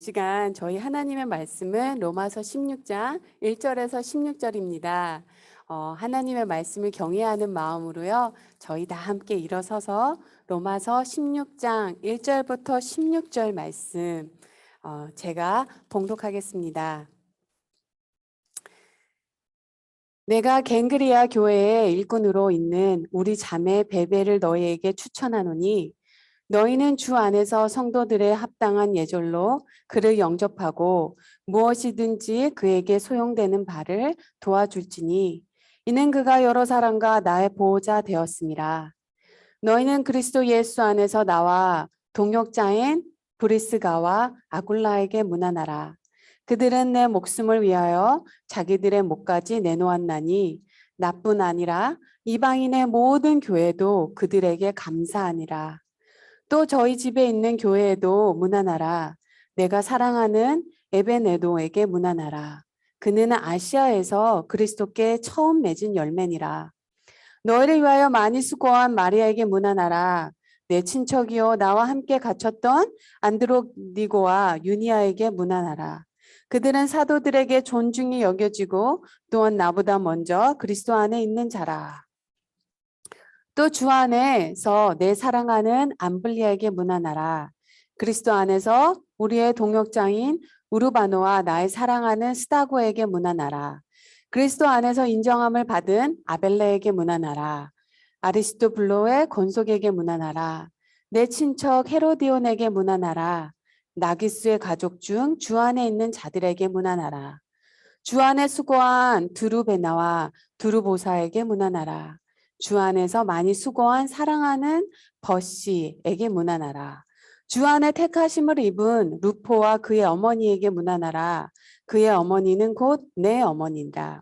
시간 저희 하나님의 말씀은 로마서 16장 1절에서 16절입니다. 하나님의 말씀을 경외하는 마음으로요. 저희 다 함께 일어서서 로마서 16장 1절부터 16절 말씀 제가 봉독하겠습니다. 내가 갱그리아 교회의 일꾼으로 있는 우리 자매 베베를 너희에게 추천하노니 너희는 주 안에서 성도들의 합당한 예절로 그를 영접하고 무엇이든지 그에게 소용되는 바를 도와줄지니 이는 그가 여러 사람과 나의 보호자 되었음이라. 너희는 그리스도 예수 안에서 나와 동역자인 브리스가와 아굴라에게 문안하라. 그들은 내 목숨을 위하여 자기들의 목까지 내놓았나니 나뿐 아니라 이방인의 모든 교회도 그들에게 감사하니라. 또 저희 집에 있는 교회에도 문안하라. 내가 사랑하는 에베네도에게 문안하라. 그는 아시아에서 그리스도께 처음 맺은 열매니라. 너희를 위하여 많이 수고한 마리아에게 문안하라. 내 친척이요 나와 함께 갇혔던 안드로니고와 유니아에게 문안하라. 그들은 사도들에게 존중이 여겨지고 또한 나보다 먼저 그리스도 안에 있는 자라. 또 주 안에서 내 사랑하는 암블리아에게 문안하라. 그리스도 안에서 우리의 동역자인 우르바노와 나의 사랑하는 스다고에게 문안하라. 그리스도 안에서 인정함을 받은 아벨레에게 문안하라. 아리스토블로의 건속에게 문안하라. 내 친척 헤로디온에게 문안하라. 나기스의 가족 중 주 안에 있는 자들에게 문안하라. 주 안에 수고한 두루베나와 두루보사에게 문안하라. 주 안에서 많이 수고한 사랑하는 버시에게 문안하라. 주 안에 택하심을 입은 루포와 그의 어머니에게 문안하라. 그의 어머니는 곧 내 어머니라.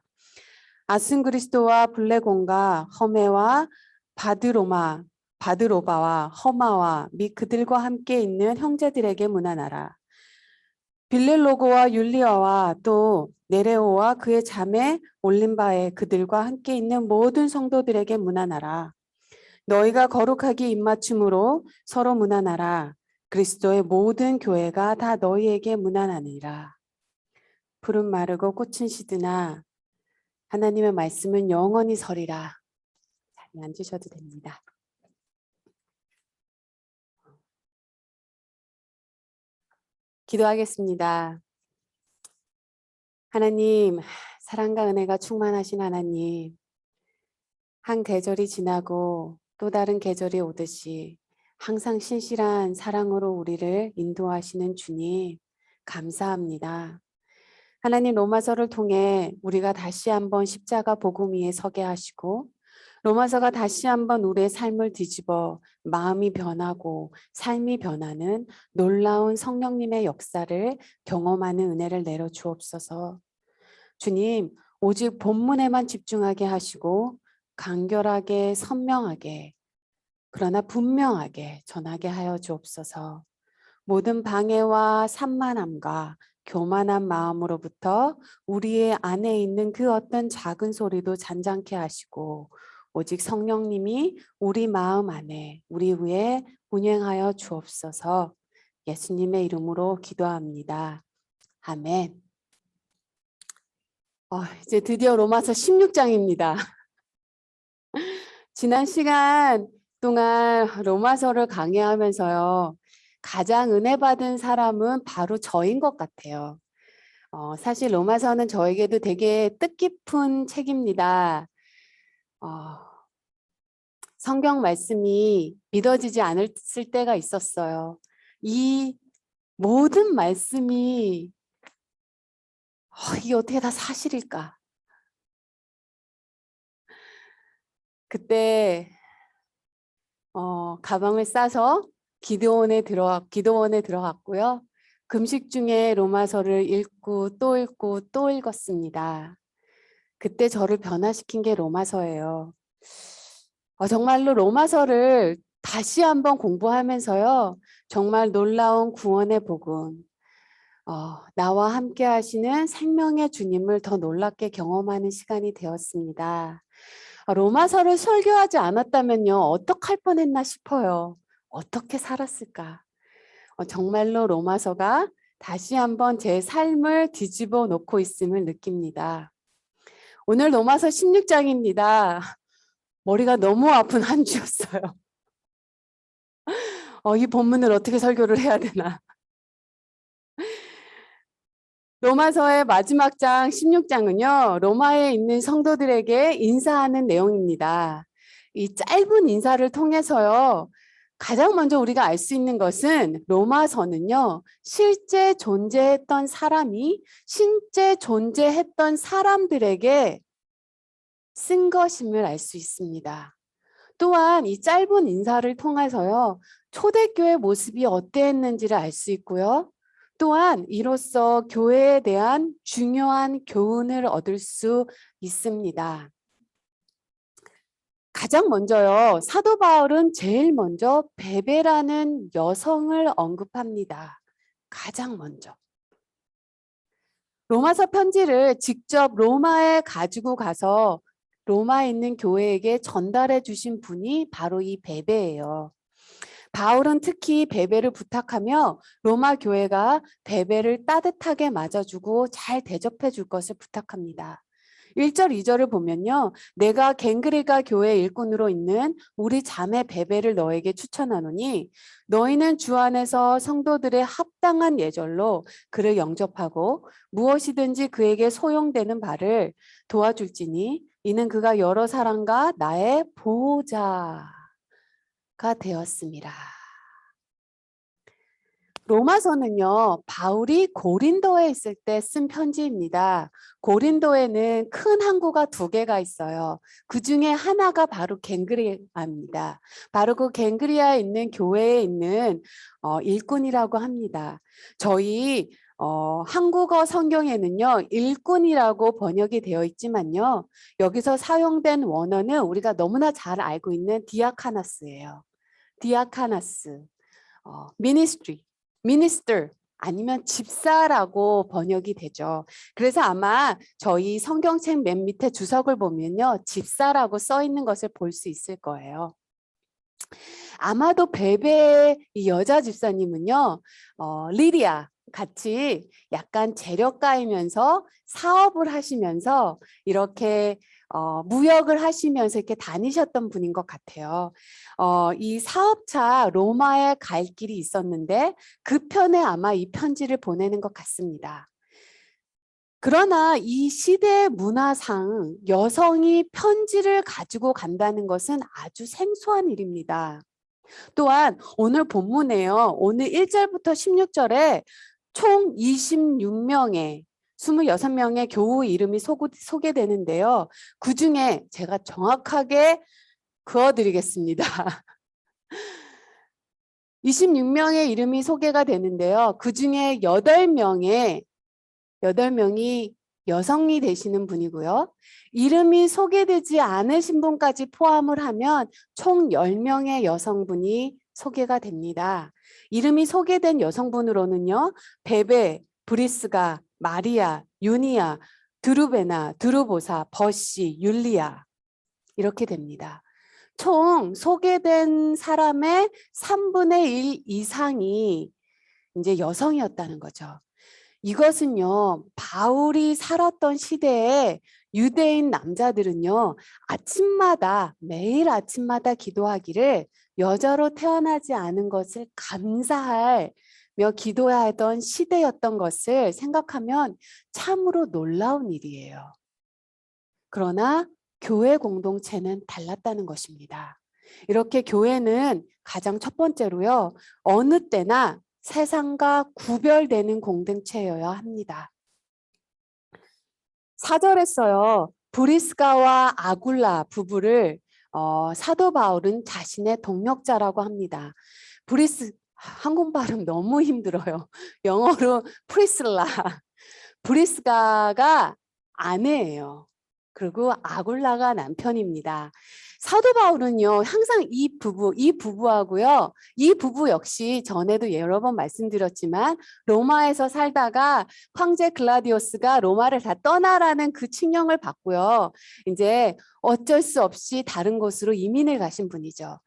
아승그리스도와 블레곤과 허메와 바드로바와 허마와 및 그들과 함께 있는 형제들에게 문안하라. 빌렐로고와 율리아와 또 네레오와 그의 자매 올림바에 그들과 함께 있는 모든 성도들에게 문안하라. 너희가 거룩하게 입맞춤으로 서로 문안하라. 그리스도의 모든 교회가 다 너희에게 문안하니라. 푸른 마르고 꽃은 시드나 하나님의 말씀은 영원히 서리라. 자리 앉으셔도 됩니다. 기도하겠습니다. 하나님, 사랑과 은혜가 충만하신 하나님, 한 계절이 지나고 또 다른 계절이 오듯이 항상 신실한 사랑으로 우리를 인도하시는 주님, 감사합니다. 하나님, 로마서를 통해 우리가 다시 한번 십자가 복음 위에 서게 하시고 로마서가 다시 한번 우리의 삶을 뒤집어 마음이 변하고 삶이 변하는 놀라운 성령님의 역사를 경험하는 은혜를 내려 주옵소서. 주님, 오직 본문에만 집중하게 하시고 간결하게 선명하게 그러나 분명하게 전하게 하여 주옵소서. 모든 방해와 산만함과 교만한 마음으로부터 우리의 안에 있는 그 어떤 작은 소리도 잔잔케 하시고 오직 성령님이 우리 마음 안에 우리 위에 운행하여 주옵소서. 예수님의 이름으로 기도합니다. 아멘. 이제 드디어 로마서 16장입니다. 지난 시간 동안 로마서를 강의하면서요. 가장 은혜 받은 사람은 바로 저인 것 같아요. 사실 로마서는 저에게도 되게 뜻깊은 책입니다. 성경 말씀이 믿어지지 않았을 때가 있었어요. 이 모든 말씀이 이게 어떻게 다 사실일까? 그때 가방을 싸서 기도원에 들어갔고요. 금식 중에 로마서를 읽고 또 읽었습니다. 그때 저를 변화시킨 게 로마서예요. 정말로 로마서를 다시 한번 공부하면서요. 정말 놀라운 구원의 복음, 나와 함께 하시는 생명의 주님을 더 놀랍게 경험하는 시간이 되었습니다. 로마서를 설교하지 않았다면요. 어떡할 뻔했나 싶어요. 어떻게 살았을까? 정말로 로마서가 다시 한번 제 삶을 뒤집어 놓고 있음을 느낍니다. 오늘 로마서 16장입니다. 머리가 너무 아픈 한 주였어요. 이 본문을 어떻게 설교를 해야 되나. 로마서의 마지막 장 16장은요. 로마에 있는 성도들에게 인사하는 내용입니다. 이 짧은 인사를 통해서요. 가장 먼저 우리가 알 수 있는 것은 로마서는요. 실제 존재했던 사람이 실제 존재했던 사람들에게 쓴 것임을 알 수 있습니다. 또한 이 짧은 인사를 통해서요. 초대교회 모습이 어땠는지를 알 수 있고요. 또한 이로써 교회에 대한 중요한 교훈을 얻을 수 있습니다. 가장 먼저요. 사도 바울은 제일 먼저 베베라는 여성을 언급합니다. 가장 먼저. 로마서 편지를 직접 로마에 가지고 가서 로마에 있는 교회에게 전달해 주신 분이 바로 이 베베예요. 바울은 특히 베베를 부탁하며 로마 교회가 베베를 따뜻하게 맞아주고 잘 대접해 줄 것을 부탁합니다. 1절, 2절을 보면요. 내가 갱그리가 교회 일꾼으로 있는 우리 자매 베베를 너에게 추천하노니 너희는 주 안에서 성도들의 합당한 예절로 그를 영접하고 무엇이든지 그에게 소용되는 바를 도와줄지니 이는 그가 여러 사람과 나의 보호자가 되었습니다. 로마서는요, 바울이 고린도에 있을 때 쓴 편지입니다. 고린도에는 큰 항구가 2개가 있어요. 그 중에 하나가 바로 갱그리아입니다. 바로 그 갱그리아에 있는 교회에 있는 일꾼이라고 합니다. 저희 한국어 성경에는요, 일꾼이라고 번역이 되어 있지만요, 여기서 사용된 원어는 우리가 너무나 잘 알고 있는 디아카나스예요. 디아카나스, 미니스트리. 미니스터 아니면 집사라고 번역이 되죠. 그래서 아마 저희 성경책 맨 밑에 주석을 보면요. 집사라고 써 있는 것을 볼 수 있을 거예요. 아마도 베베의 이 여자 집사님은요. 리디아 같이 약간 재력가이면서 사업을 하시면서 이렇게 무역을 하시면서 이렇게 다니셨던 분인 것 같아요. 이 사업차 로마에 갈 길이 있었는데 그 편에 아마 이 편지를 보내는 것 같습니다. 그러나 이 시대의 문화상 여성이 편지를 가지고 간다는 것은 아주 생소한 일입니다. 또한 오늘 본문에요. 오늘 1절부터 16절에 총 26명의 26명의 교우 이름이 소개되는데요. 그중에 제가 정확하게 그어드리겠습니다. 26명의 이름이 소개가 되는데요. 그중에 8명이 여성이 되시는 분이고요. 이름이 소개되지 않으신 분까지 포함을 하면 총 10명의 여성분이 소개가 됩니다. 이름이 소개된 여성분으로는요. 베베, 브리스가, 마리아, 유니아, 드루베나, 드루보사, 버시, 율리아 이렇게 됩니다. 총 소개된 사람의 3분의 1 이상이 이제 여성이었다는 거죠. 이것은요, 바울이 살았던 시대에 유대인 남자들은요, 매일 아침마다 기도하기를 여자로 태어나지 않은 것을 감사하며 기도하던 시대였던 것을 생각하면 참으로 놀라운 일이에요. 그러나 교회 공동체는 달랐다는 것입니다. 이렇게 교회는 가장 첫 번째로요, 어느 때나 세상과 구별되는 공동체여야 합니다. 4절에서요. 브리스가와 아굴라 부부를 사도 바울은 자신의 동역자라고 합니다. 한국 발음 너무 힘들어요. 영어로 프리슬라. 브리스가가 아내예요. 그리고 아굴라가 남편입니다. 사도 바울은요, 항상 이 부부하고요, 이 부부 역시 전에도 여러 번 말씀드렸지만 로마에서 살다가 황제 글라디오스가 로마를 다 떠나라는 그 칙령을 받고요, 이제 어쩔 수 없이 다른 곳으로 이민을 가신 분이죠.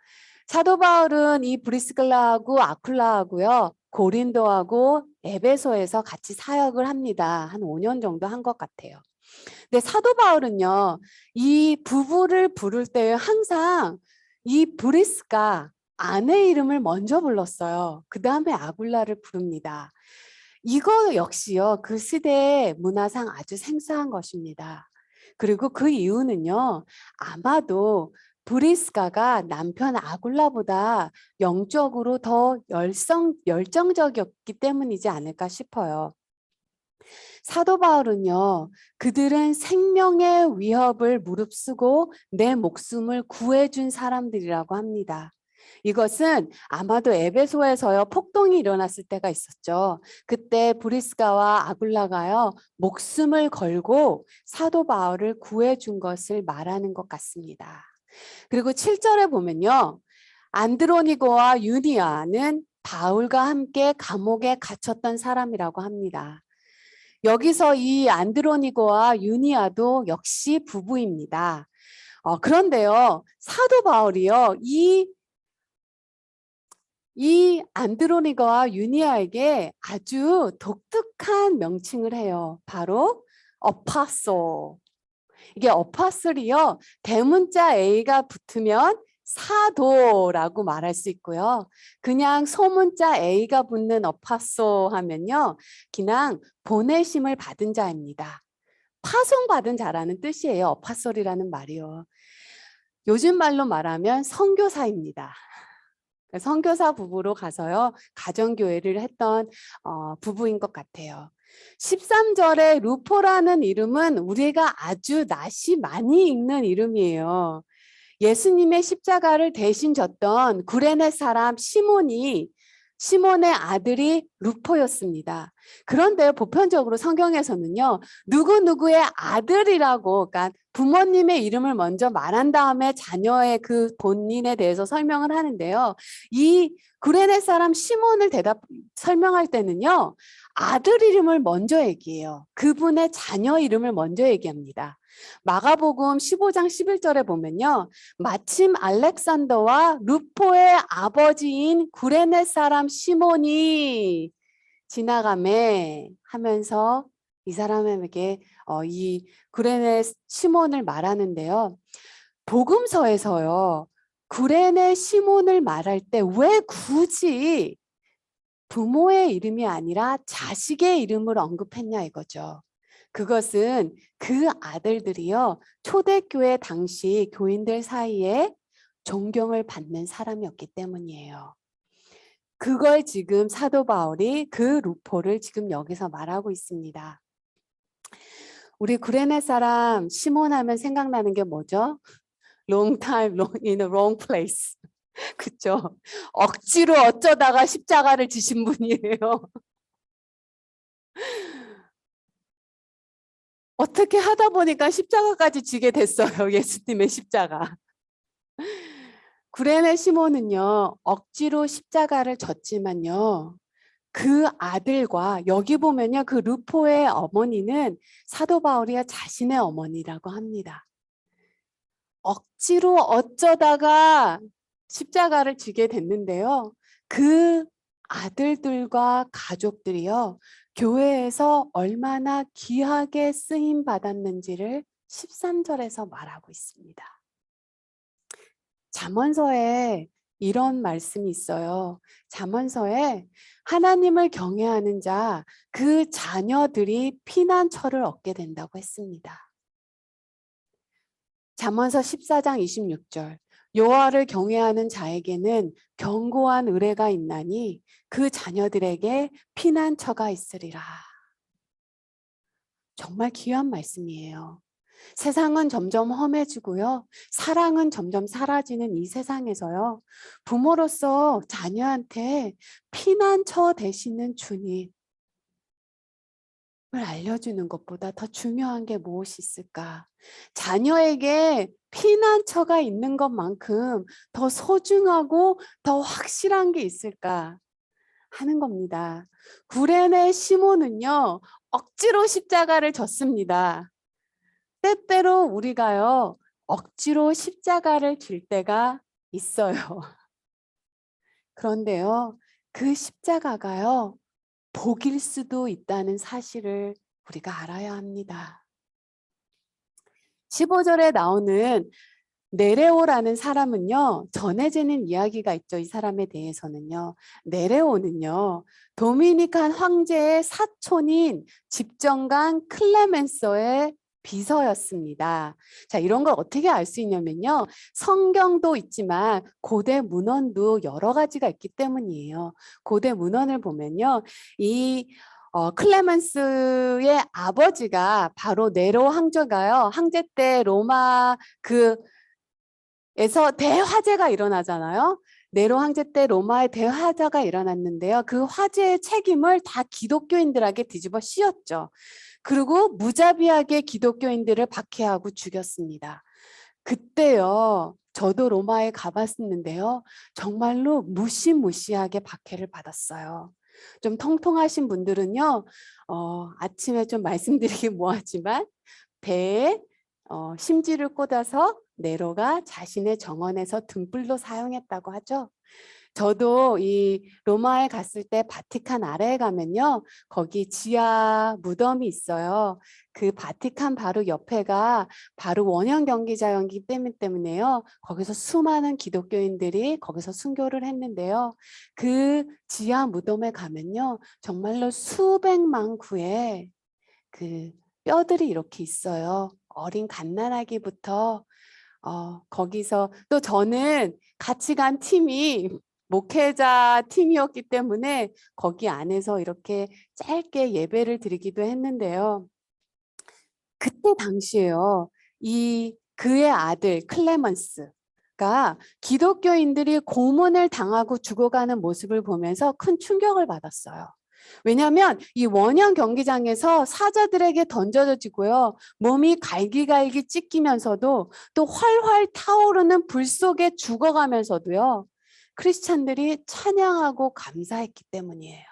사도 바울은 이 브리스글라하고 아쿨라하고요, 고린도하고 에베소에서 같이 사역을 합니다. 한 5년 정도 한 것 같아요. 근데 사도 바울은요, 이 부부를 부를 때 항상 이 브리스가 아내 이름을 먼저 불렀어요. 그 다음에 아굴라를 부릅니다. 이거 역시요, 그 시대의 문화상 아주 생소한 것입니다. 그리고 그 이유는요, 아마도 브리스가가 남편 아굴라보다 영적으로 더 열정적이었기 때문이지 않을까 싶어요. 사도 바울은요, 그들은 생명의 위협을 무릅쓰고 내 목숨을 구해준 사람들이라고 합니다. 이것은 아마도 에베소에서요, 폭동이 일어났을 때가 있었죠. 그때 브리스가와 아굴라가요, 목숨을 걸고 사도 바울을 구해준 것을 말하는 것 같습니다. 그리고 7절에 보면요, 안드로니고와 유니아는 바울과 함께 감옥에 갇혔던 사람이라고 합니다. 여기서 이 안드로니고와 유니아도 역시 부부입니다. 그런데요, 사도 바울이요, 이 안드로니고와 유니아에게 아주 독특한 명칭을 해요. 바로 어파솔. 이게 어파솔이요, 대문자 A가 붙으면 사도라고 말할 수 있고요. 그냥 소문자 A가 붙는 어파솔 하면요, 그냥 보내심을 받은 자입니다. 파송받은 자라는 뜻이에요. 어파솔이라는 말이요. 요즘 말로 말하면 선교사입니다. 선교사 부부로 가서요, 가정교회를 했던 부부인 것 같아요. 13절에 루포라는 이름은 우리가 아주 낯이 많이 읽는 이름이에요. 예수님의 십자가를 대신 졌던 구레네 사람 시몬의 아들이 루포였습니다. 그런데 보편적으로 성경에서는요, 누구누구의 아들이라고, 그러니까 부모님의 이름을 먼저 말한 다음에 자녀의 그 본인에 대해서 설명을 하는데요. 이 구레네 사람 시몬을 설명할 때는요, 아들 이름을 먼저 얘기해요. 그분의 자녀 이름을 먼저 얘기합니다. 마가복음 15장 11절에 보면요, 마침 알렉산더와 루포의 아버지인 구레네 사람 시몬이 지나가매 하면서 이 사람에게 이 구레네 시몬을 말하는데요. 복음서에서요, 구레네 시몬을 말할 때 왜 굳이 부모의 이름이 아니라 자식의 이름을 언급했냐 이거죠. 그것은 그 아들들이요, 초대교회 당시 교인들 사이에 존경을 받는 사람이었기 때문이에요. 그걸 지금 사도 바울이 그 루포를 지금 여기서 말하고 있습니다. 우리 구레네 사람 시몬 하면 생각나는 게 뭐죠? Long time in a wrong place. 그렇죠? 억지로 어쩌다가 십자가를 지신 분이에요. 어떻게 하다 보니까 십자가까지 지게 됐어요. 예수님의 십자가. 구레네 시몬은요, 억지로 십자가를 졌지만요, 그 아들과 여기 보면요, 그 루포의 어머니는 사도 바울이 자신의 어머니라고 합니다. 억지로 어쩌다가 십자가를 지게 됐는데요, 그 아들들과 가족들이요, 교회에서 얼마나 귀하게 쓰임 받았는지를 13절에서 말하고 있습니다. 잠언서에 이런 말씀이 있어요. 잠언서에 하나님을 경외하는 자, 그 자녀들이 피난처를 얻게 된다고 했습니다. 잠언서 14장 26절. 여호와를 경외하는 자에게는 견고한 의뢰가 있나니 그 자녀들에게 피난처가 있으리라. 정말 귀한 말씀이에요. 세상은 점점 험해지고요. 사랑은 점점 사라지는 이 세상에서요. 부모로서 자녀한테 피난처 되시는 주님을 알려주는 것보다 더 중요한 게 무엇이 있을까? 자녀에게 피난처가 있는 것만큼 더 소중하고 더 확실한 게 있을까 하는 겁니다. 구레네 시몬은요, 억지로 십자가를 졌습니다. 때때로 우리가요, 억지로 십자가를 질 때가 있어요. 그런데요, 그 십자가가요, 복일 수도 있다는 사실을 우리가 알아야 합니다. 15절에 나오는 네레오라는 사람은요, 전해지는 이야기가 있죠. 이 사람에 대해서는요. 네레오는요, 도미니칸 황제의 사촌인 집정관 클레멘서의 비서였습니다. 자, 이런 걸 어떻게 알 수 있냐면요. 성경도 있지만 고대 문헌도 여러 가지가 있기 때문이에요. 고대 문헌을 보면요. 이 클레멘스의 아버지가 바로 네로 황제가요. 황제 때 로마 에서 대화재가 일어나잖아요. 네로 황제 때 로마의 대화재가 일어났는데요. 그 화재의 책임을 다 기독교인들에게 뒤집어 씌웠죠. 그리고 무자비하게 기독교인들을 박해하고 죽였습니다. 그때요. 저도 로마에 가봤는데요. 정말로 무시무시하게 박해를 받았어요. 좀 통통하신 분들은요. 아침에 좀 말씀드리기 뭐하지만 배에 심지를 꽂아서 네로가 자신의 정원에서 등불로 사용했다고 하죠. 저도 이 로마에 갔을 때 바티칸 아래에 가면요. 거기 지하 무덤이 있어요. 그 바티칸 바로 옆에가 바로 원형 경기장이기 때문에요. 거기서 수많은 기독교인들이 거기서 순교를 했는데요. 그 지하 무덤에 가면요. 정말로 수백만 구의 그 뼈들이 이렇게 있어요. 어린 갓난아기부터 거기서 또 저는 같이 간 팀이 목회자 팀이었기 때문에 거기 안에서 이렇게 짧게 예배를 드리기도 했는데요. 그때 당시에요. 그의 아들 클레먼스가 기독교인들이 고문을 당하고 죽어가는 모습을 보면서 큰 충격을 받았어요. 왜냐하면 이 원형 경기장에서 사자들에게 던져지고요. 몸이 갈기갈기 찢기면서도 또 활활 타오르는 불 속에 죽어가면서도요. 크리스찬들이 찬양하고 감사했기 때문이에요.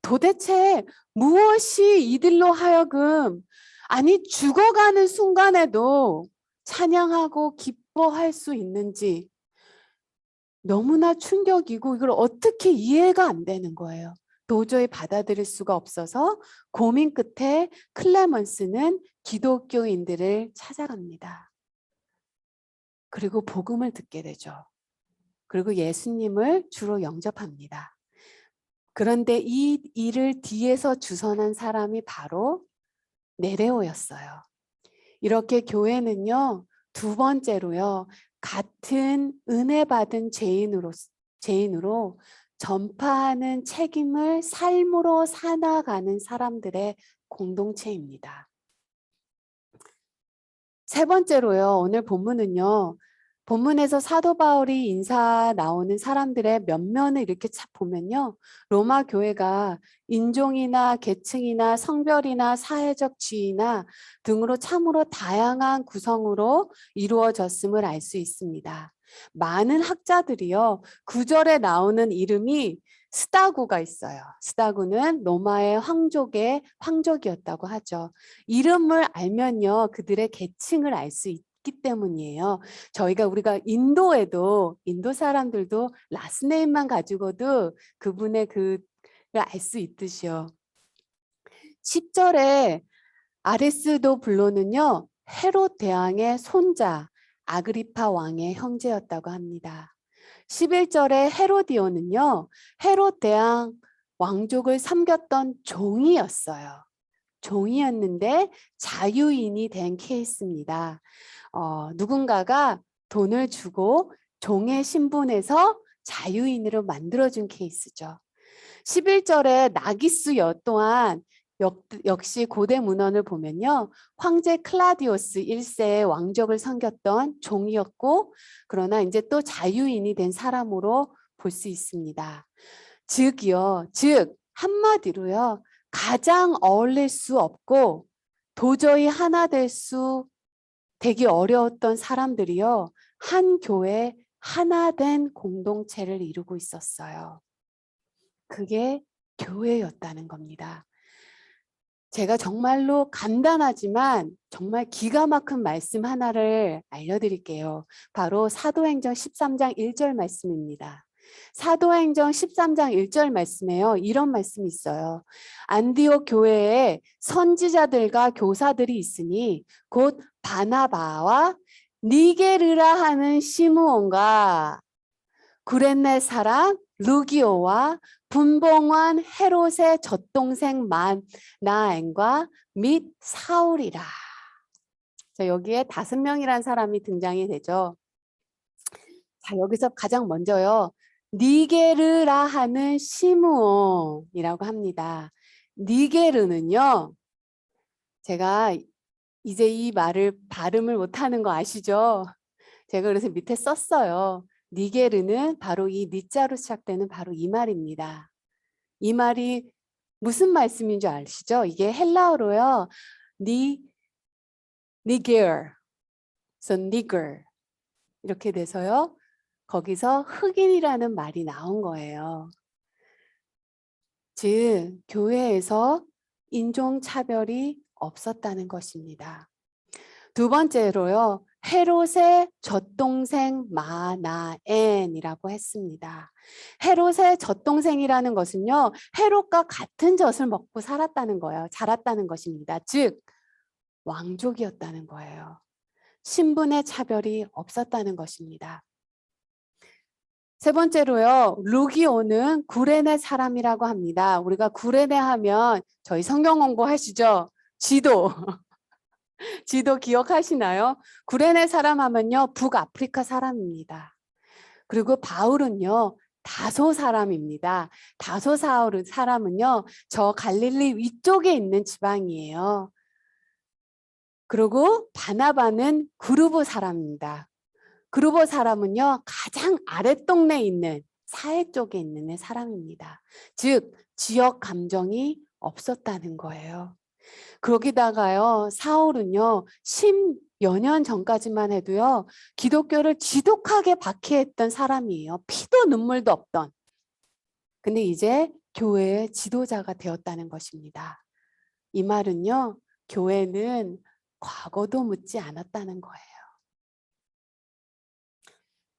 도대체 무엇이 이들로 하여금 아니 죽어가는 순간에도 찬양하고 기뻐할 수 있는지 너무나 충격이고 이걸 어떻게 이해가 안 되는 거예요. 도저히 받아들일 수가 없어서 고민 끝에 클레먼스는 기독교인들을 찾아갑니다. 그리고 복음을 듣게 되죠. 그리고 예수님을 주로 영접합니다. 그런데 이 일을 뒤에서 주선한 사람이 바로 네레오였어요. 이렇게 교회는요, 두 번째로요, 같은 은혜 받은 죄인으로 전파하는 책임을 삶으로 살아가는 사람들의 공동체입니다. 세 번째로요, 오늘 본문은요, 본문에서 사도 바울이 인사 나오는 사람들의 면면을 이렇게 보면요. 로마 교회가 인종이나 계층이나 성별이나 사회적 지위나 등으로 참으로 다양한 구성으로 이루어졌음을 알 수 있습니다. 많은 학자들이요. 9절에 나오는 이름이 스다구가 있어요. 스다구는 로마의 황족이었다고 하죠. 이름을 알면요. 그들의 계층을 알 수 있기 때문이에요. 우리가 인도 사람들도 라스네임만 가지고도 그분의 그를 알 수 있듯이요. 10절에 아레스도블로는요. 헤롯 대왕의 손자 아그리파 왕의 형제였다고 합니다. 11절에 헤로디오는요. 헤롯 대왕 왕족을 섬겼던 종이었어요. 종이었는데 자유인이 된 케이스입니다. 누군가가 돈을 주고 종의 신분에서 자유인으로 만들어준 케이스죠. 11절에 나기스 여 또한 역시 고대 문헌을 보면요. 황제 클라디오스 1세의 왕족을 섬겼던 종이었고 그러나 이제 또 자유인이 된 사람으로 볼 수 있습니다. 즉 한마디로요. 가장 어울릴 수 없고 도저히 하나 되기 어려웠던 사람들이요. 한 교회 하나 된 공동체를 이루고 있었어요. 그게 교회였다는 겁니다. 제가 정말로 간단하지만 정말 기가 막힌 말씀 하나를 알려드릴게요. 바로 사도행전 13장 1절 말씀입니다. 사도행전 13장 1절 말씀에요. 이런 말씀이 있어요. 안디옥 교회에 선지자들과 교사들이 있으니 곧 바나바와 니게르라 하는 시므온과 구레네 사람 루기오와 분봉한 헤롯의 젖동생 나엔과 및 사울이라. 자, 여기에 5명이라는 사람이 등장이 되죠. 자, 여기서 가장 먼저요. 니게르라 하는 시므온이라고 합니다. 니게르는요. 제가 이제 이 말을 발음을 못하는 거 아시죠? 제가 그래서 밑에 썼어요. 니게르는 바로 이 니자로 시작되는 바로 이 말입니다. 이 말이 무슨 말씀인 줄 아시죠? 이게 헬라어로요. 니게르, so 니글 이렇게 돼서요. 거기서 흑인이라는 말이 나온 거예요. 즉 교회에서 인종차별이 없었다는 것입니다. 두 번째로요. 헤롯의 젖동생 마나엔이라고 했습니다. 헤롯의 젖동생이라는 것은요. 헤롯과 같은 젖을 먹고 살았다는 거예요. 자랐다는 것입니다. 즉 왕족이었다는 거예요. 신분의 차별이 없었다는 것입니다. 세 번째로요. 루기오는 구레네 사람이라고 합니다. 우리가 구레네 하면 저희 성경 공부하시죠? 지도. 지도 기억하시나요? 구레네 사람 하면요. 북아프리카 사람입니다. 그리고 바울은요. 다소 사람입니다. 다소 사람은요. 저 갈릴리 위쪽에 있는 지방이에요. 그리고 바나바는 그루브 사람입니다. 그루브 사람은요. 가장 아랫동네에 있는 사해 쪽에 있는 사람입니다. 즉 지역 감정이 없었다는 거예요. 거기다가요. 사울은요. 10여 년 전까지만 해도요. 기독교를 지독하게 박해했던 사람이에요. 피도 눈물도 없던. 근데 이제 교회의 지도자가 되었다는 것입니다. 이 말은요. 교회는 과거도 묻지 않았다는 거예요.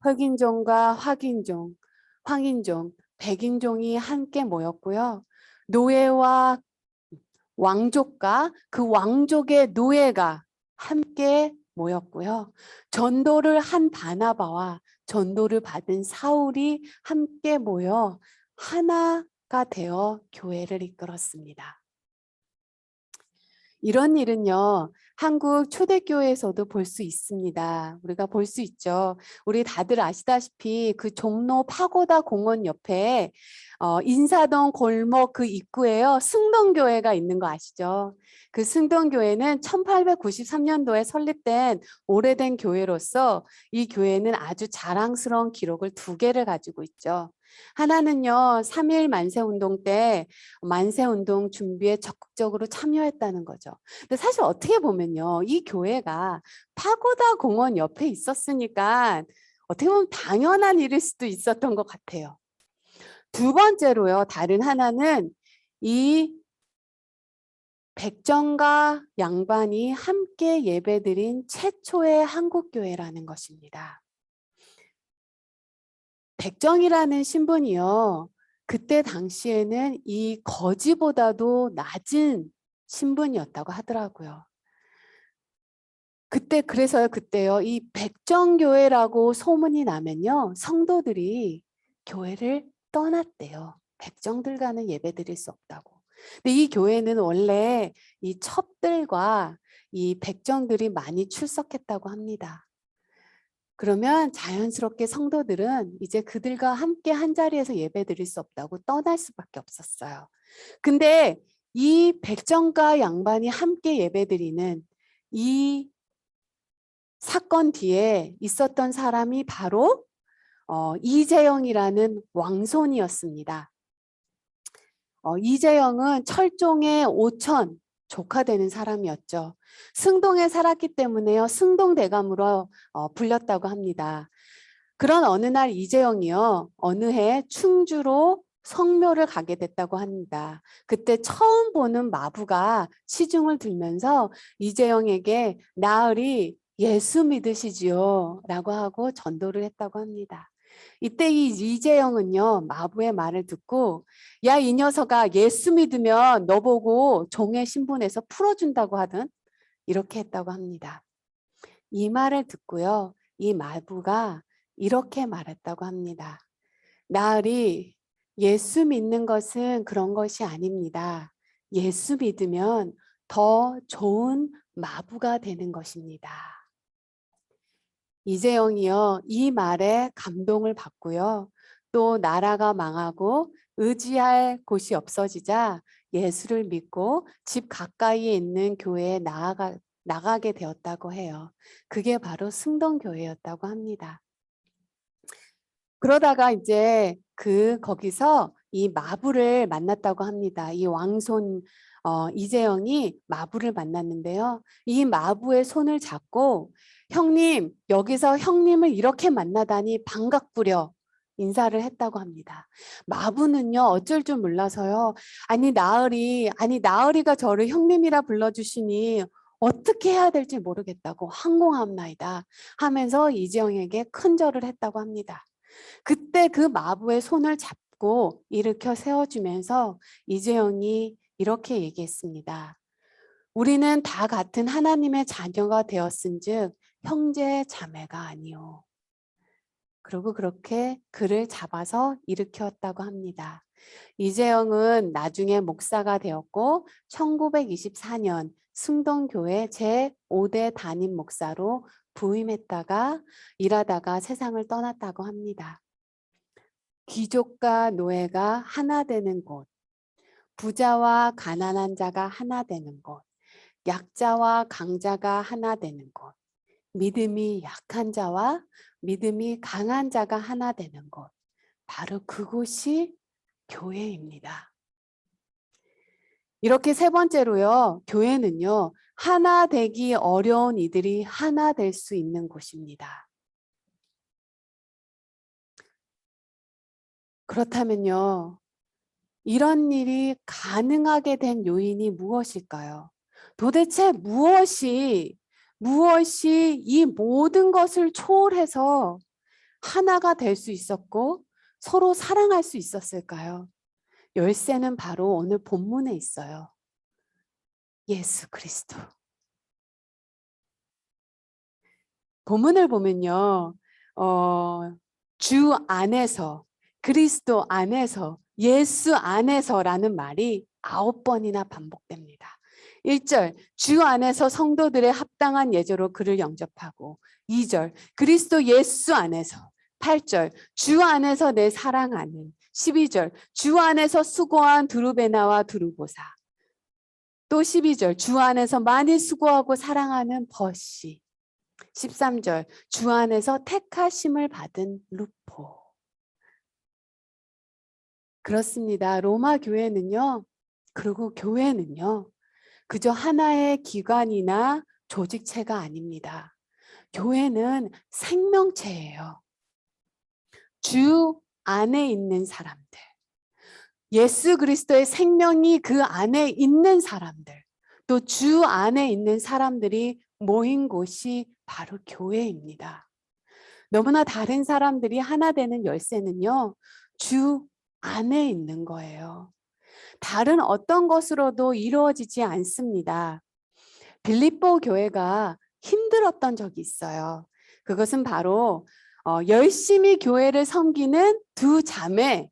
흑인종과 황인종, 백인종이 함께 모였고요. 노예와 왕족과 그 왕족의 노예가 함께 모였고요. 전도를 한 바나바와 전도를 받은 사울이 함께 모여 하나가 되어 교회를 이끌었습니다. 이런 일은요. 한국 초대교회에서도 볼 수 있습니다. 우리가 볼 수 있죠. 우리 다들 아시다시피 그 종로 파고다 공원 옆에 인사동 골목 그 입구에요. 승동교회가 있는 거 아시죠? 그 승동교회는 1893년도에 설립된 오래된 교회로서 이 교회는 아주 자랑스러운 기록을 2개를 가지고 있죠. 하나는요. 3.1 만세운동 때 만세운동 준비에 적극적으로 참여했다는 거죠. 근데 사실 어떻게 보면요. 이 교회가 파고다 공원 옆에 있었으니까 어떻게 보면 당연한 일일 수도 있었던 것 같아요. 두 번째로요. 다른 하나는 이 백정과 양반이 함께 예배드린 최초의 한국교회라는 것입니다. 백정이라는 신분이요. 그때 당시에는 이 거지보다도 낮은 신분이었다고 하더라고요. 그때요. 이 백정교회라고 소문이 나면요. 성도들이 교회를 떠났대요. 백정들과는 예배드릴 수 없다고. 근데 이 교회는 원래 이 첩들과 이 백정들이 많이 출석했다고 합니다. 그러면 자연스럽게 성도들은 이제 그들과 함께 한 자리에서 예배드릴 수 없다고 떠날 수밖에 없었어요. 근데 이 백정과 양반이 함께 예배드리는 이 사건 뒤에 있었던 사람이 바로 이재영이라는 왕손이었습니다. 이재영은 철종의 5천 조카 되는 사람이었죠. 승동에 살았기 때문에요. 승동대감으로 불렸다고 합니다. 그런 어느 날 이재영이요. 어느 해 충주로 성묘를 가게 됐다고 합니다. 그때 처음 보는 마부가 시중을 들면서 이재영에게 나으리 예수 믿으시지요 라고 하고 전도를 했다고 합니다. 이때 이 이재영은요, 마부의 말을 듣고, 야, 이 녀석아, 예수 믿으면 너 보고 종의 신분에서 풀어준다고 하든 이렇게 했다고 합니다. 이 말을 듣고요, 이 마부가 이렇게 말했다고 합니다. 나으리, 예수 믿는 것은 그런 것이 아닙니다. 예수 믿으면 더 좋은 마부가 되는 것입니다. 이재영이요, 이 말에 감동을 받고요. 또 나라가 망하고 의지할 곳이 없어지자 예수를 믿고 집 가까이에 있는 교회에 나가게 되었다고 해요. 그게 바로 승동교회였다고 합니다. 그러다가 이제 거기서 이 마부를 만났다고 합니다. 이 왕손 이재영이 마부를 만났는데요. 이 마부의 손을 잡고 형님, 여기서 형님을 이렇게 만나다니 반갑구려 인사를 했다고 합니다. 마부는요, 어쩔 줄 몰라서요. 아니 나으리가 저를 형님이라 불러주시니 어떻게 해야 될지 모르겠다고 황공하옵나이다 하면서 이재영에게 큰절을 했다고 합니다. 그때 그 마부의 손을 잡고 일으켜 세워주면서 이재영이 이렇게 얘기했습니다. 우리는 다 같은 하나님의 자녀가 되었은즉 형제 자매가 아니오. 그리고 그렇게 그를 잡아서 일으켰다고 합니다. 이재영은 나중에 목사가 되었고 1924년 승동교회 제5대 담임 목사로 부임했다가 일하다가 세상을 떠났다고 합니다. 귀족과 노예가 하나 되는 곳, 부자와 가난한 자가 하나 되는 곳, 약자와 강자가 하나 되는 곳, 믿음이 약한 자와 믿음이 강한 자가 하나 되는 곳, 바로 그곳이 교회입니다. 이렇게 세 번째로요, 교회는요, 하나 되기 어려운 이들이 하나 될 수 있는 곳입니다. 그렇다면요, 이런 일이 가능하게 된 요인이 무엇일까요? 도대체 무엇이 이 모든 것을 초월해서 하나가 될 수 있었고 서로 사랑할 수 있었을까요? 열쇠는 바로 오늘 본문에 있어요. 예수 그리스도. 본문을 보면요. 주 안에서, 그리스도 안에서, 예수 안에서라는 말이 9번이나 반복됩니다. 1절, 주 안에서 성도들의 합당한 예조로 그를 영접하고 2절, 그리스도 예수 안에서 8절, 주 안에서 내 사랑하는 12절, 주 안에서 수고한 두루베나와 두루보사 또 12절, 주 안에서 많이 수고하고 사랑하는 버시 13절, 주 안에서 택하심을 받은 루포. 그렇습니다. 로마 교회는요, 그리고 교회는요, 그저 하나의 기관이나 조직체가 아닙니다. 교회는 생명체예요. 주 안에 있는 사람들, 예수 그리스도의 생명이 그 안에 있는 사람들, 또 주 안에 있는 사람들이 모인 곳이 바로 교회입니다. 너무나 다른 사람들이 하나 되는 열쇠는요, 주 안에 있는 거예요. 다른 어떤 것으로도 이루어지지 않습니다. 빌립보 교회가 힘들었던 적이 있어요. 그것은 바로 열심히 교회를 섬기는 두 자매,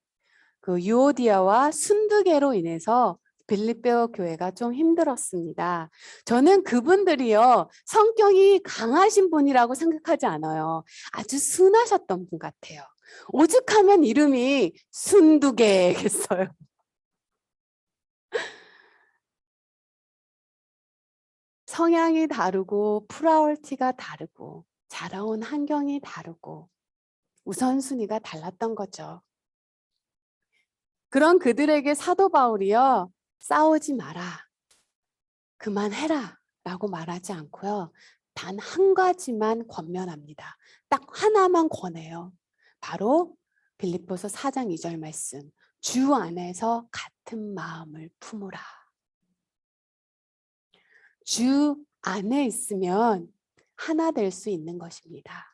그 유오디아와 순두계로 인해서 빌립보 교회가 좀 힘들었습니다. 저는 그분들이요, 성격이 강하신 분이라고 생각하지 않아요. 아주 순하셨던 분 같아요. 오죽하면 이름이 순두계겠어요. 성향이 다르고 프라이어리티가 다르고 자라온 환경이 다르고 우선순위가 달랐던 거죠. 그런 그들에게 사도 바울이요, 싸우지 마라, 그만해라 라고 말하지 않고요, 단 한 가지만 권면합니다. 딱 하나만 권해요. 바로 빌립보서 4장 2절 말씀, 주 안에서 같은 마음을 품으라. 주 안에 있으면 하나 될 수 있는 것입니다.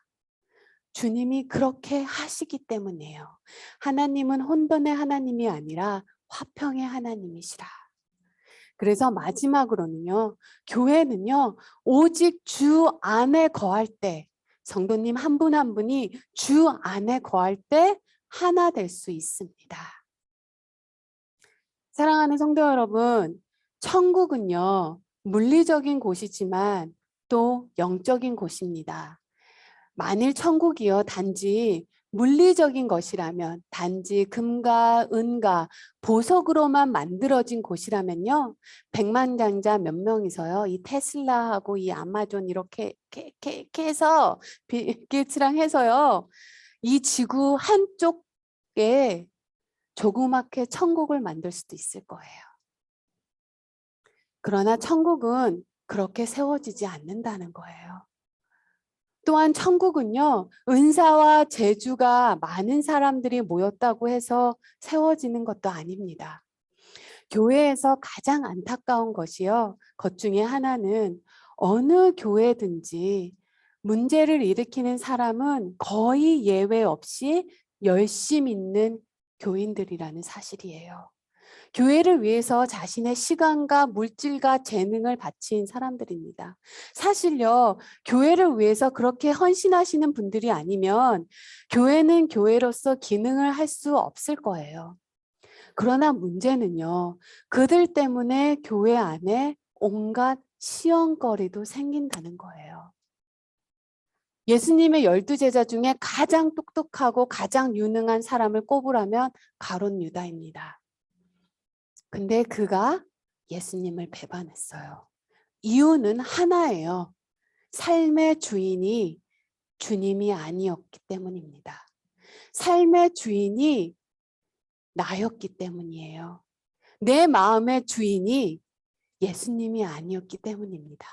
주님이 그렇게 하시기 때문이에요. 하나님은 혼돈의 하나님이 아니라 화평의 하나님이시라. 그래서 마지막으로는요, 교회는요, 오직 주 안에 거할 때, 성도님 한 분 한 분이 주 안에 거할 때 하나 될 수 있습니다. 사랑하는 성도 여러분, 천국은요, 물리적인 곳이지만 또 영적인 곳입니다. 만일 천국이요, 단지 물리적인 것이라면, 단지 금과 은과 보석으로만 만들어진 곳이라면요, 백만장자 몇 명이서요, 이 테슬라하고 이 아마존 이렇게 해서 빌게이츠랑 해서요, 이 지구 한쪽에 조그맣게 천국을 만들 수도 있을 거예요. 그러나 천국은 그렇게 세워지지 않는다는 거예요. 또한 천국은요, 은사와 재주가 많은 사람들이 모였다고 해서 세워지는 것도 아닙니다. 교회에서 가장 안타까운 것이요, 것 중에 하나는 어느 교회든지 문제를 일으키는 사람은 거의 예외 없이 열심 있는 교인들이라는 사실이에요. 교회를 위해서 자신의 시간과 물질과 재능을 바친 사람들입니다. 사실요, 교회를 위해서 그렇게 헌신하시는 분들이 아니면 교회는 교회로서 기능을 할 수 없을 거예요. 그러나 문제는요, 그들 때문에 교회 안에 온갖 시험거리도 생긴다는 거예요. 예수님의 12제자 중에 가장 똑똑하고 가장 유능한 사람을 꼽으라면 가룟 유다입니다. 근데 그가 예수님을 배반했어요. 이유는 하나예요. 삶의 주인이 주님이 아니었기 때문입니다. 삶의 주인이 나였기 때문이에요. 내 마음의 주인이 예수님이 아니었기 때문입니다.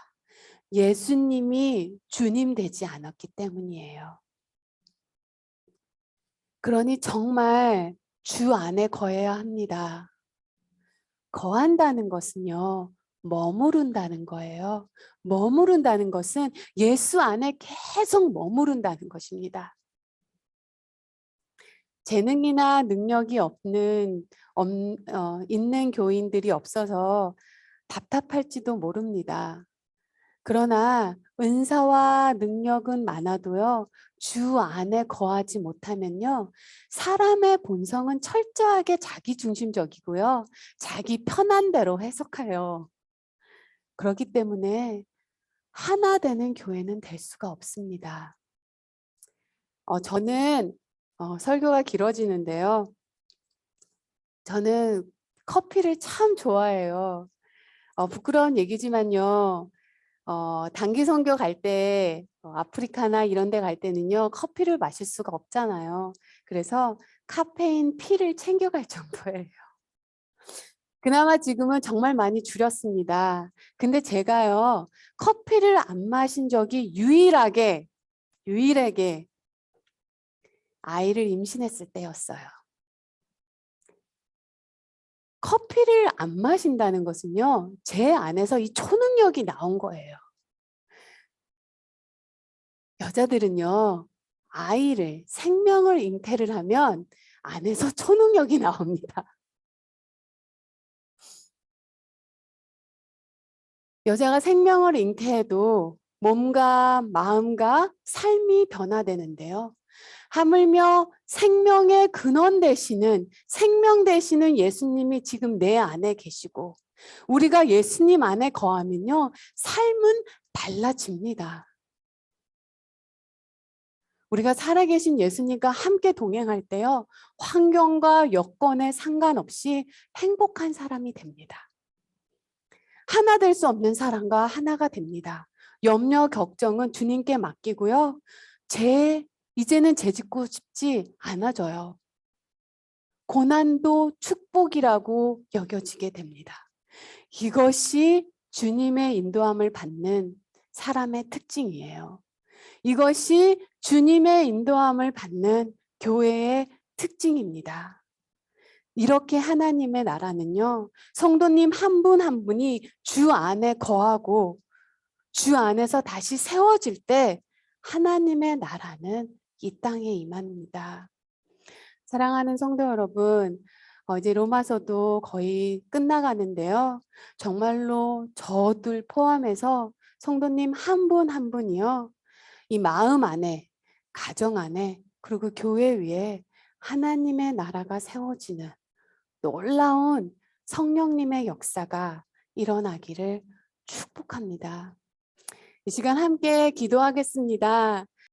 예수님이 주님 되지 않았기 때문이에요. 그러니 정말 주 안에 거해야 합니다. 거한다는 것은요, 머무른다는 거예요. 머무른다는 것은 예수 안에 계속 머무른다는 것입니다. 재능이나 능력이 있는 교인들이 없어서 답답할지도 모릅니다. 그러나 은사와 능력은 많아도요, 주 안에 거하지 못하면요, 사람의 본성은 철저하게 자기중심적이고요, 자기 편한 대로 해석해요. 그렇기 때문에 하나 되는 교회는 될 수가 없습니다. 저는 설교가 길어지는데요, 저는 커피를 참 좋아해요. 부끄러운 얘기지만요, 단기 선교 갈 때 아프리카나 이런 데 갈 때는요, 커피를 마실 수가 없잖아요. 그래서 카페인 피를 챙겨갈 정도예요. 그나마 지금은 정말 많이 줄였습니다. 근데 제가요, 커피를 안 마신 적이 유일하게 아이를 임신했을 때였어요. 커피를 안 마신다는 것은요, 제 안에서 이 초능력이 나온 거예요. 여자들은요, 생명을 잉태를 하면 안에서 초능력이 나옵니다. 여자가 생명을 잉태해도 몸과 마음과 삶이 변화되는데요. 하물며 생명의 근원 되시는, 생명 되시는 예수님이 지금 내 안에 계시고, 우리가 예수님 안에 거하면요, 삶은 달라집니다. 우리가 살아계신 예수님과 함께 동행할 때요, 환경과 여건에 상관없이 행복한 사람이 됩니다. 하나 될 수 없는 사람과 하나가 됩니다. 염려, 걱정은 주님께 맡기고요. 이제는 죄짓고 싶지 않아져요. 고난도 축복이라고 여겨지게 됩니다. 이것이 주님의 인도함을 받는 사람의 특징이에요. 이것이 주님의 인도함을 받는 교회의 특징입니다. 이렇게 하나님의 나라는요, 성도님 한 분 한 분이 주 안에 거하고 주 안에서 다시 세워질 때 하나님의 나라는 이 땅에 임합니다. 사랑하는 성도 여러분, 이제 로마서도 거의 끝나가는데요. 정말로 저들 포함해서 성도님 한 분 한 분이요. 이 마음 안에, 가정 안에, 그리고 교회 위에 하나님의 나라가 세워지는 놀라운 성령님의 역사가 일어나기를 축복합니다. 이 시간 함께 기도하겠습니다.